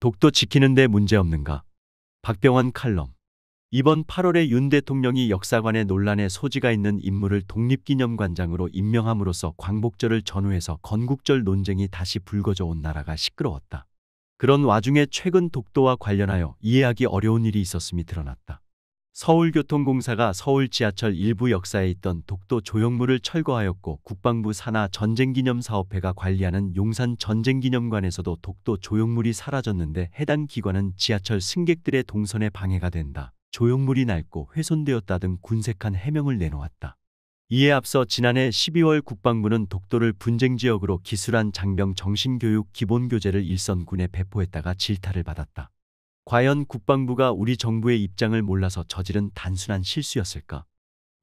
독도 지키는데 문제없는가? 박병환 칼럼. 이번 8월에 윤 대통령이 역사관의 논란의 소지가 있는 인물을 독립기념관장으로 임명함으로써 광복절을 전후해서 건국절 논쟁이 다시 불거져 온 나라가 시끄러웠다. 그런 와중에 최근 독도와 관련하여 이해하기 어려운 일이 있었음이 드러났다. 서울교통공사가 서울 지하철 일부 역사에 있던 독도 조형물을 철거하였고, 국방부 산하 전쟁기념사업회가 관리하는 용산 전쟁기념관에서도 독도 조형물이 사라졌는데, 해당 기관은 지하철 승객들의 동선에 방해가 된다, 조형물이 낡고 훼손되었다 등 군색한 해명을 내놓았다. 이에 앞서 지난해 12월 국방부는 독도를 분쟁지역으로 기술한 장병 정신교육 기본교재를 일선군에 배포했다가 질타를 받았다. 과연 국방부가 우리 정부의 입장을 몰라서 저지른 단순한 실수였을까?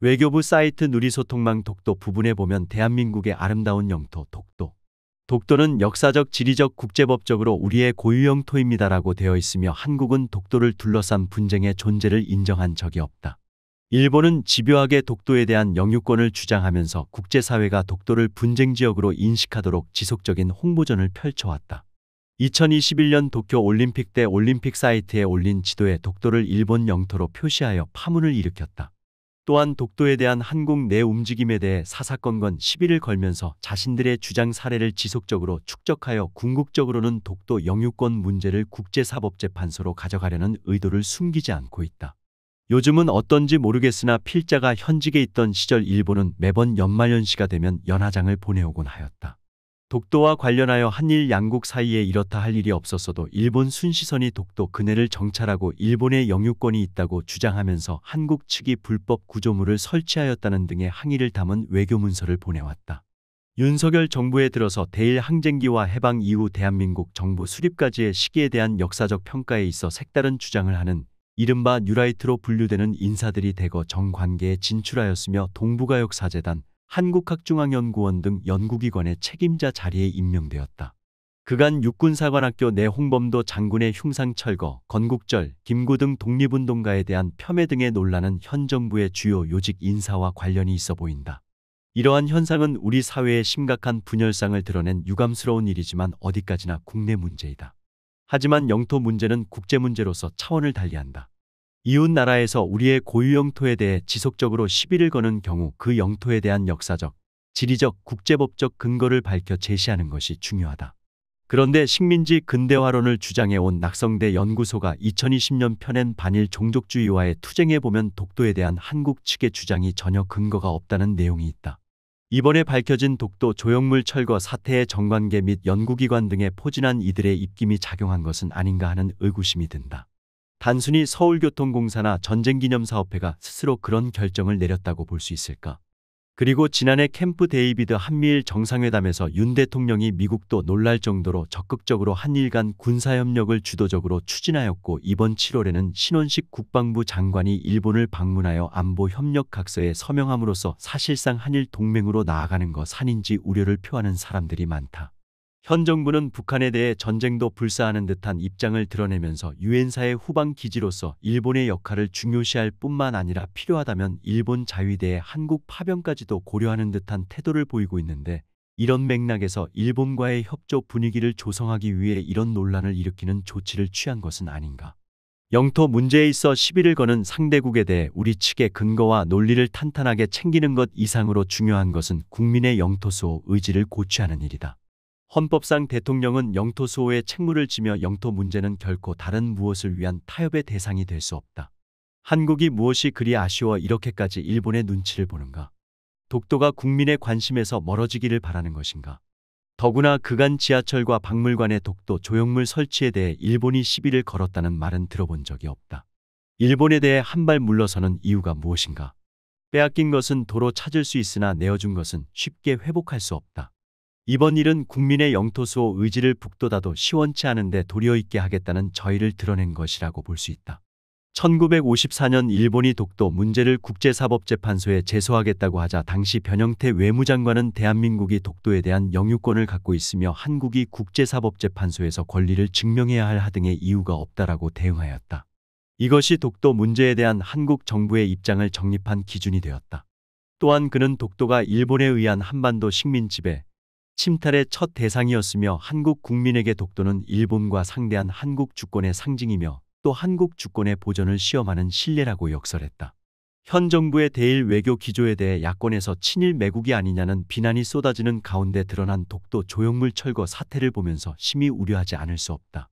외교부 사이트 누리소통망 독도 부분에 보면 대한민국의 아름다운 영토 독도. 독도는 역사적, 지리적, 국제법적으로 우리의 고유 영토입니다라고 되어 있으며, 한국은 독도를 둘러싼 분쟁의 존재를 인정한 적이 없다. 일본은 집요하게 독도에 대한 영유권을 주장하면서 국제사회가 독도를 분쟁지역으로 인식하도록 지속적인 홍보전을 펼쳐왔다. 2021년 도쿄 올림픽 때 올림픽 사이트에 올린 지도에 독도를 일본 영토로 표시하여 파문을 일으켰다. 또한 독도에 대한 한국 내 움직임에 대해 사사건건 시비를 걸면서 자신들의 주장 사례를 지속적으로 축적하여 궁극적으로는 독도 영유권 문제를 국제사법재판소로 가져가려는 의도를 숨기지 않고 있다. 요즘은 어떤지 모르겠으나 필자가 현직에 있던 시절 일본은 매번 연말연시가 되면 연하장을 보내오곤 하였다. 독도와 관련하여 한일 양국 사이에 이렇다 할 일이 없었어도 일본 순시선이 독도 근해를 정찰하고 일본의 영유권이 있다고 주장하면서 한국 측이 불법 구조물을 설치하였다는 등의 항의를 담은 외교문서를 보내왔다. 윤석열 정부에 들어서 대일 항쟁기와 해방 이후 대한민국 정부 수립까지의 시기에 대한 역사적 평가에 있어 색다른 주장을 하는 이른바 뉴라이트로 분류되는 인사들이 대거 정관계에 진출하였으며, 동북아역사재단, 한국학중앙연구원 등 연구기관의 책임자 자리에 임명되었다. 그간 육군사관학교 내 홍범도 장군의 흉상 철거, 건국절, 김구 등 독립운동가에 대한 폄훼 등의 논란은 현 정부의 주요 요직 인사와 관련이 있어 보인다. 이러한 현상은 우리 사회의 심각한 분열상을 드러낸 유감스러운 일이지만 어디까지나 국내 문제이다. 하지만 영토 문제는 국제문제로서 차원을 달리한다. 이웃 나라에서 우리의 고유 영토에 대해 지속적으로 시비를 거는 경우 그 영토에 대한 역사적, 지리적, 국제법적 근거를 밝혀 제시하는 것이 중요하다. 그런데 식민지 근대화론을 주장해온 낙성대 연구소가 2020년 펴낸 반일 종족주의와의 투쟁에 보면 독도에 대한 한국 측의 주장이 전혀 근거가 없다는 내용이 있다. 이번에 밝혀진 독도 조형물 철거 사태의 정관계 및 연구기관 등에 포진한 이들의 입김이 작용한 것은 아닌가 하는 의구심이 든다. 단순히 서울교통공사나 전쟁기념사업회가 스스로 그런 결정을 내렸다고 볼 수 있을까? 그리고 지난해 캠프 데이비드 한미일 정상회담에서 윤 대통령이 미국도 놀랄 정도로 적극적으로 한일 간 군사협력을 주도적으로 추진하였고, 이번 7월에는 신원식 국방부 장관이 일본을 방문하여 안보협력각서에 서명함으로써 사실상 한일 동맹으로 나아가는 것 아닌지 우려를 표하는 사람들이 많다. 현 정부는 북한에 대해 전쟁도 불사하는 듯한 입장을 드러내면서 유엔사의 후방 기지로서 일본의 역할을 중요시할 뿐만 아니라 필요하다면 일본 자위대의 한국 파병까지도 고려하는 듯한 태도를 보이고 있는데, 이런 맥락에서 일본과의 협조 분위기를 조성하기 위해 이런 논란을 일으키는 조치를 취한 것은 아닌가. 영토 문제에 있어 시비를 거는 상대국에 대해 우리 측의 근거와 논리를 탄탄하게 챙기는 것 이상으로 중요한 것은 국민의 영토 수호 의지를 고취하는 일이다. 헌법상 대통령은 영토 수호에 책무를 지며 영토 문제는 결코 다른 무엇을 위한 타협의 대상이 될 수 없다. 한국이 무엇이 그리 아쉬워 이렇게까지 일본의 눈치를 보는가? 독도가 국민의 관심에서 멀어지기를 바라는 것인가? 더구나 그간 지하철과 박물관의 독도 조형물 설치에 대해 일본이 시비를 걸었다는 말은 들어본 적이 없다. 일본에 대해 한 발 물러서는 이유가 무엇인가? 빼앗긴 것은 도로 찾을 수 있으나 내어준 것은 쉽게 회복할 수 없다. 이번 일은 국민의 영토 수호 의지를 북돋아도 시원치 않은데 도리어 있게 하겠다는 저의를 드러낸 것이라고 볼 수 있다. 1954년 일본이 독도 문제를 국제사법재판소에 제소하겠다고 하자 당시 변형태 외무장관은 대한민국이 독도에 대한 영유권을 갖고 있으며 한국이 국제사법재판소에서 권리를 증명해야 할 하등의 이유가 없다라고 대응하였다. 이것이 독도 문제에 대한 한국 정부의 입장을 정립한 기준이 되었다. 또한 그는 독도가 일본에 의한 한반도 식민 지배, 침탈의 첫 대상이었으며 한국 국민에게 독도는 일본과 상대한 한국 주권의 상징이며 또 한국 주권의 보전을 시험하는 신뢰라고 역설했다. 현 정부의 대일 외교 기조에 대해 야권에서 친일 매국이 아니냐는 비난이 쏟아지는 가운데 드러난 독도 조형물 철거 사태를 보면서 심히 우려하지 않을 수 없다.